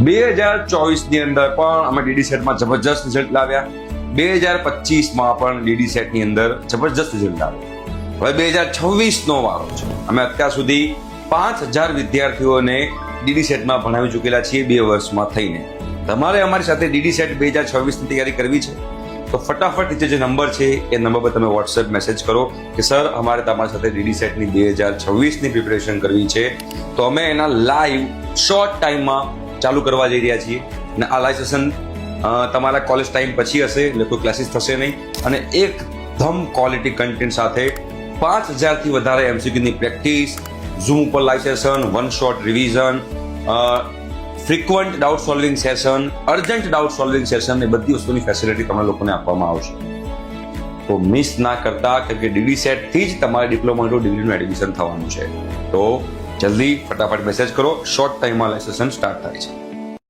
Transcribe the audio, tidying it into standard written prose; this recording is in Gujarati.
2024 ની અંદર પણ અમે ડીડી સેટમાં જબરજસ્ત રિઝલ્ટ લાવ્યા. 2025માં પણ ડીડી સેટની અંદર જબરજસ્ત રિઝલ્ટ આવ્યા. હવે 2026 નો વારો છે. અમે અત્યાર સુધી 5000 વિદ્યાર્થીઓને ડીડી સેટમાં ભણાવી ચૂકેલા છીએ 2 વર્ષમાં થઈને. તમારે અમારી સાથે ડીડી સેટ 2026 ની તૈયારી કરવી છે તો ફટાફટ નીચે જે નંબર છે એ નંબર પર તમે વોટ્સએપ મેસેજ કરો કે સર અમારે તમારી સાથે ડીડી સેટની 2026 ની પ્રિપેરેશન કરવી છે. તો અમે એના લાઈવ શોર્ટ ટાઈમમાં ચાલુ કરવા જઈ રહ્યા છીએ. અને આ લાઈવ સેશન તમારા કોલેજ ટાઈમ પછી હશે, એટલે કોઈ ક્લાસીસ થશે નહીં. અને એકદમ ક્વોલિટી કન્ટેન્ટ સાથે 5000 થી વધારે એમસીક્યુની પ્રેક્ટિસ, ઝૂમ ઉપર live session, one shot revision, frequent doubt solving session, urgent doubt solving session, એ બધી વસ્તુની ફેસિલિટી તમને લોકોને આપવામાં આવશે. તો મિસ ના કરતા, કેમ કે ડીડી સેટ થી જ તમારે ડિપ્લોમા ટુ ડિગ્રીનું એડમિશન થવાનું છે. તો જલ્દી ફટાફટ મેસેજ કરો. શોર્ટ ટાઈમમાં લાઈવ સેશન સ્ટાર્ટ થાય છે.